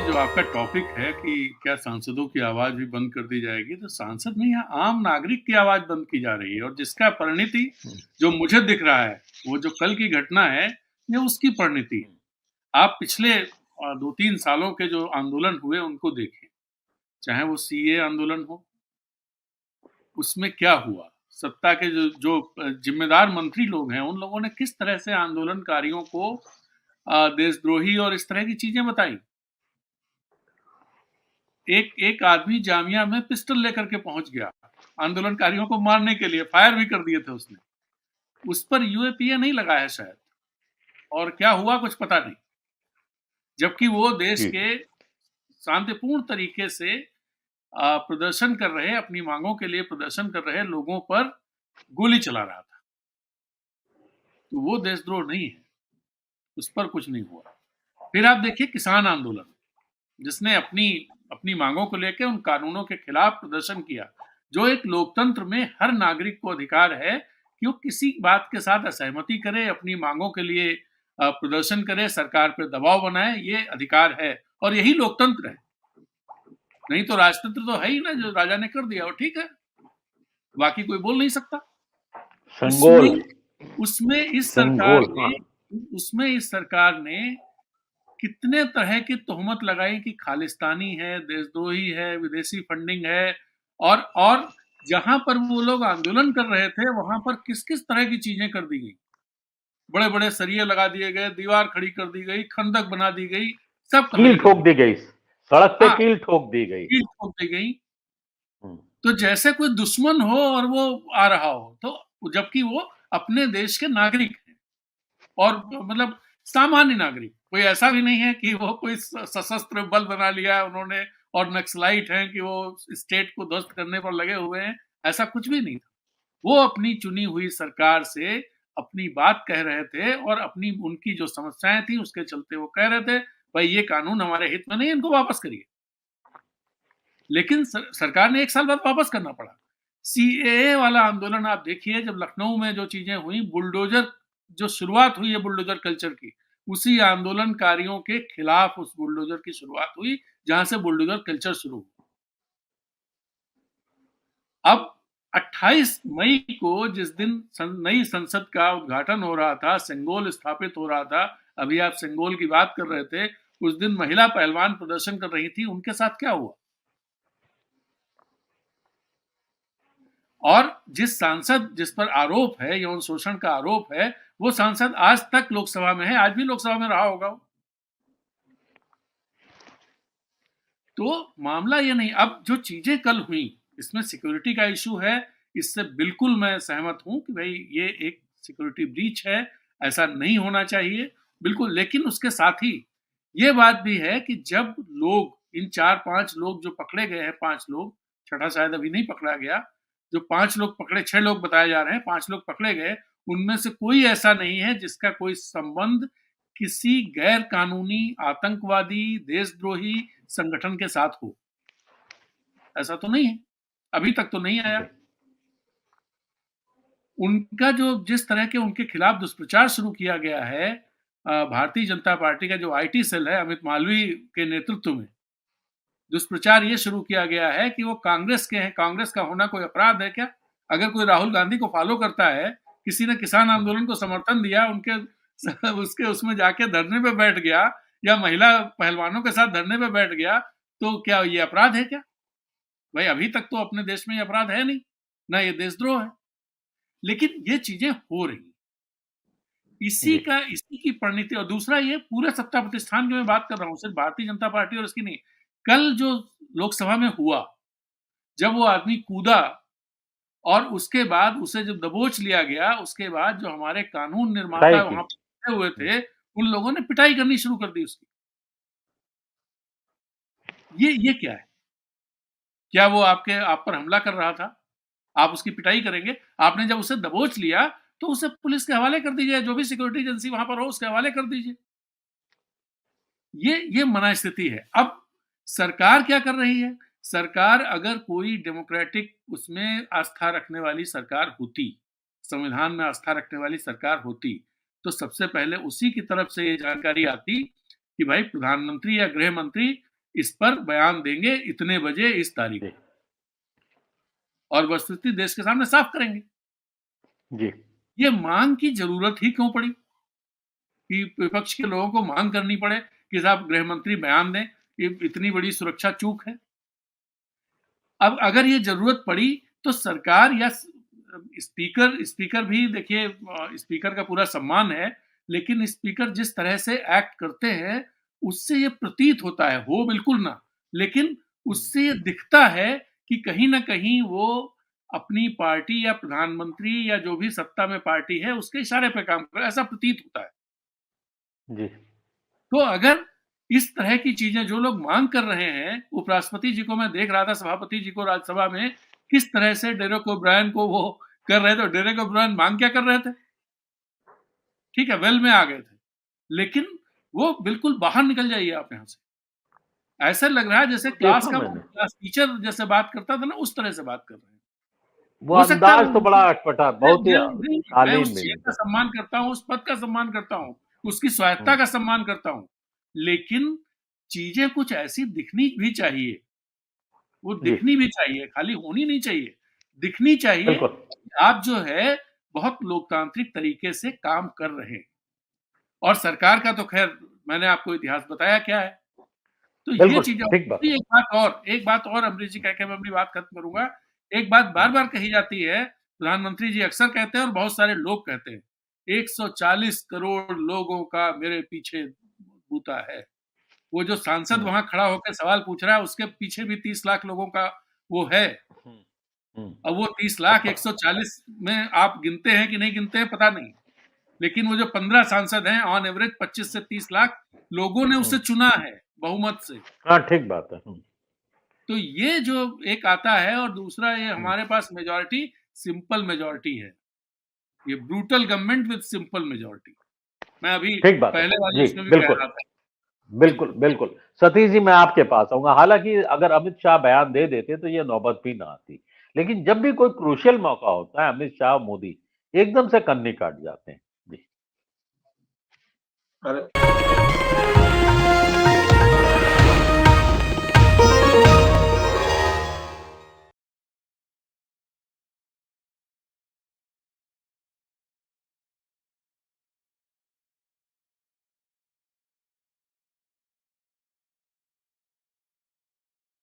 जो आपका टॉपिक है कि क्या सांसदों की आवाज भी बंद कर दी जाएगी, तो सांसद नहीं, यहाँ आम नागरिक की आवाज बंद की जा रही है और जिसका परिणति जो मुझे दिख रहा है, वो जो कल की घटना है, ये उसकी परिणति है। आप पिछले 2-3 सालों के जो आंदोलन हुए उनको देखें, चाहे वो सीए आंदोलन हो, उसमें क्या हुआ? सत्ता के जो जो जिम्मेदार मंत्री लोग हैं, उन लोगों ने किस तरह से आंदोलनकारियों को देशद्रोही और इस तरह की चीजें बताई। एक एक आदमी जामिया में पिस्टल लेकर के पहुंच गया आंदोलनकारियों को मारने के लिए, फायर भी कर दिए थे उसने। उस पर यूएपीए नहीं लगा है शायद, और क्या हुआ कुछ पता नहीं, जबकि वो देश जी। के शांतिपूर्ण तरीके से प्रदर्शन कर रहे, अपनी मांगों के लिए प्रदर्शन कर रहे लोगों पर गोली चला रहा था। तो वो देशद्रोह नहीं है, उस पर कुछ नहीं हुआ। फिर आप देखिए किसान आंदोलन, जिसने अपनी अपनी मांगों को लेकर उन कानूनों के खिलाफ प्रदर्शन किया। जो एक लोकतंत्र में हर नागरिक को अधिकार है कि वो किसी बात के साथ असहमति करे, अपनी मांगों के लिए प्रदर्शन करे, सरकार पर दबाव बनाए, ये अधिकार है और यही लोकतंत्र है। नहीं तो राजतंत्र तो है ही ना, जो राजा ने कर दिया वो ठीक है, बाकी कोई बोल नहीं सकता। संगोल उसमें उसमें इस सरकार संगोल ने उसमें इस सरकार ने कितने तरह की तोहमत लगाई कि खालिस्तानी है, देशद्रोही है, विदेशी फंडिंग है, और जहां पर वो लोग आंदोलन कर रहे थे वहां पर किस किस तरह की चीजें कर दी गई। बड़े बड़े सरिये लगा दिए गए, दीवार खड़ी कर दी गई, खंदक बना दी गई, सब कील खड़ी कर ठोक दी। दी गई, सड़क पे हाँ, कील ठोक दी गई। कील ठोक दी गई। हम्म, तो जैसे कोई दुश्मन हो और वो आ रहा हो, तो जबकि वो अपने देश के नागरिक हैं, और मतलब सामान्य नागरिक, कोई ऐसा भी नहीं है कि वो कोई सशस्त्र बल बना लिया है उन्होंने और नक्सलाइट हैं कि वो स्टेट को ध्वस्त करने पर लगे हुए हैं, ऐसा कुछ भी नहीं था। वो अपनी चुनी हुई सरकार से अपनी बात कह रहे थे और अपनी उनकी जो समस्याएं थी उसके चलते वो कह रहे थे भाई ये कानून हमारे हित में नहीं, इनको वापस करिए। लेकिन सरकार ने 1 साल बाद वापस करना पड़ा। सीएए वाला आंदोलन आप देखिए, जब लखनऊ में जो चीजें हुई, बुलडोजर जो शुरुआत हुई है बुलडोजर कल्चर की, उसी आंदोलनकारियों के खिलाफ उस बुलडोजर की शुरुआत हुई जहां से बुलडोजर कल्चर शुरू हुआ। अब 28 मई को जिस दिन नई संसद का उद्घाटन हो रहा था, सेंगोल स्थापित हो रहा था, अभी आप सेंगोल की बात कर रहे थे, उस दिन महिला पहलवान प्रदर्शन कर रही थी, उनके साथ क्या हुआ? और जिस सांसद जिस पर आरोप है, यौन शोषण का आरोप है, वो सांसद आज तक लोकसभा में है, आज भी लोकसभा में रहा होगा। तो मामला ये नहीं, अब जो चीजें कल हुई, इसमें सिक्योरिटी का इशू है, इससे बिल्कुल मैं सहमत हूं कि भाई ये एक सिक्योरिटी ब्रीच है, ऐसा नहीं होना चाहिए, बिल्कुल। लेकिन उसके साथ ही ये बात भी है कि जब लोग, इन 4-5 लोग जो पकड़े गए हैं, 5 लोग, छठा शायद अभी नहीं पकड़ा गया, जो 5 लोग पकड़े, 6 लोग बताए जा रहे हैं, 5 लोग पकड़े गए, उनमें से कोई ऐसा नहीं है जिसका कोई संबंध किसी गैर कानूनी आतंकवादी देशद्रोही संगठन के साथ हो। ऐसा तो नहीं है, अभी तक तो नहीं आया। जी। उनका जो जिस तरह के उनके खिलाफ दुष्प्रचार शुरू किया गया है, भारतीय जनता पार्टी का जो आईटी सेल है अमित मालवीय के नेतृत्व में, दुष्प्रचार ये शुरू किया गया है कि वो कांग्रेस के हैं, कांग्रेस का होना कोई अपराध है क्या? अगर कोई राहुल गांधी को फॉलो करता है, किसी ने किसान आंदोलन को समर्थन दिया, उनके उसके उसमें जाके धरने पे बैठ गया, या महिला पहलवानों के साथ धरने पे बैठ गया, तो क्या ये अपराध है क्या? भाई अभी तक तो अपने देश में ये अपराध है नहीं, ना ये देशद्रोह है। लेकिन ये चीजें हो रही, जी। इसी की परिणति। और दूसरा, ये पूरे सत्ता प्रतिष्ठान की मैं बात कर रहा हूँ, सिर्फ भारतीय जनता पार्टी और इसकी नहीं। कल जो लोकसभा में हुआ, जब वो आदमी कूदा और उसके बाद उसे जब दबोच लिया गया, उसके बाद जो हमारे कानून पिटाई निर्माता की। वहां बैठे हुए थे, उन लोगों ने पिटाई करनी शुरू कर दी उसकी। ये क्या है? क्या वो आप पर हमला कर रहा था, आप उसकी पिटाई करेंगे? आपने जब उसे दबोच लिया तो उसे पुलिस के हवाले कर दीजिए, जो भी सिक्योरिटी एजेंसी वहां पर हो उसके हवाले कर दीजिए। ये मना स्थिति है। अब सरकार क्या कर रही है? सरकार, अगर कोई डेमोक्रेटिक उसमें आस्था रखने वाली सरकार होती, संविधान में आस्था रखने वाली सरकार होती, तो सबसे पहले उसी की तरफ से ये जानकारी आती कि भाई प्रधानमंत्री या गृह मंत्री इस पर बयान देंगे इतने बजे इस तारीख जी को, और वस्तुस्थिति देश के सामने साफ करेंगे। जी ये मांग की जरूरत ही क्यों पड़ी कि विपक्ष के लोगों को मांग करनी पड़े कि साहब गृह मंत्री बयान दें, ये इतनी बड़ी सुरक्षा चूक है। अब अगर ये जरूरत पड़ी तो सरकार या स्पीकर भी देखिए, स्पीकर का पूरा सम्मान है, लेकिन स्पीकर जिस तरह से एक्ट करते हैं उससे ये प्रतीत होता है, हो बिल्कुल ना, लेकिन उससे ये दिखता है कि कहीं ना कहीं वो अपनी पार्टी या प्रधानमंत्री या जो भी सत्ता में पार्टी है उसके इशारे पे काम कर, ऐसा प्रतीत होता है। जी तो अगर इस तरह की चीजें जो लोग मांग कर रहे हैं, उपराष्ट्रपति जी को मैं देख रहा था, सभापति जी को राज्यसभा में किस तरह से डेरेक ओब्रायन को वो कर रहे थे। डेरेक ओब्रायन मांग क्या कर रहे थे, ठीक है, वेल में आ गए थे, लेकिन वो बिल्कुल बाहर निकल जाइए आप यहाँ से। ऐसा लग रहा है जैसे वो क्लास देखा का मैंने, क्लास टीचर जैसे बात करता था ना, उस तरह से बात कर रहे हैं। वो हो सकता है अंदाज तो बड़ा अटपटा, बहुत ही मैं शालीन उस भी चीज नहीं का था। सम्मान करता हूँ, उस पद का सम्मान करता हूँ, उसकी स्वायत्ता हम्म, का सम्मान करता हूँ, लेकिन चीजें कुछ ऐसी दिखनी भी चाहिए, वो जी दिखनी भी चाहिए, खाली होनी नहीं चाहिए, दिखनी चाहिए। बिल्कुल आप जो है बहुत लोकतांत्रिक तरीके से काम कर रहे हैं, और सरकार का तो खैर मैंने आपको इतिहास बताया क्या है। तो ये बिल्कुल चीजें, ठीक बात। एक बात और अमरीश जी कह के मैं अपनी बात खत्म करूंगा। एक बात बार हम्म, बार कही जाती है, प्रधानमंत्री जी अक्सर कहते हैं और बहुत सारे लोग कहते हैं, 140 करोड़ लोगों का मेरे पीछे बूता है। वो जो सांसद हम्म, वहां खड़ा होकर सवाल पूछ रहा है उसके पीछे भी 30 लाख लोगों का वो है। हम्म, हम्म, अब वो 30 लाख अच्छा 140 में आप गिनते हैं कि नहीं गिनते हैं पता नहीं, लेकिन वो जो 15 सांसद हैं, ऑन एवरेज 25 से 30 लाख लोगों ने उसे हम्म, चुना है बहुमत से। हाँ ठीक बात है। तो ये जो एक आता है, और दूसरा ये हम्म, हमारे पास मेजॉरिटी सिंपल मेजॉरिटी है, ये brutal government with simple majority. मैं अभी ठीक बात है पहले वाले जी उसमें भी कह बिल्कुल रहा था। बिल्कुल बिल्कुल। सतीश जी मैं आपके पास आऊंगा, हालांकि अगर अमित शाह बयान दे देते तो ये नौबत भी ना आती, लेकिन जब भी कोई क्रूशियल मौका होता है अमित शाह मोदी एकदम से कन्नी काट जाते हैं। जी अरे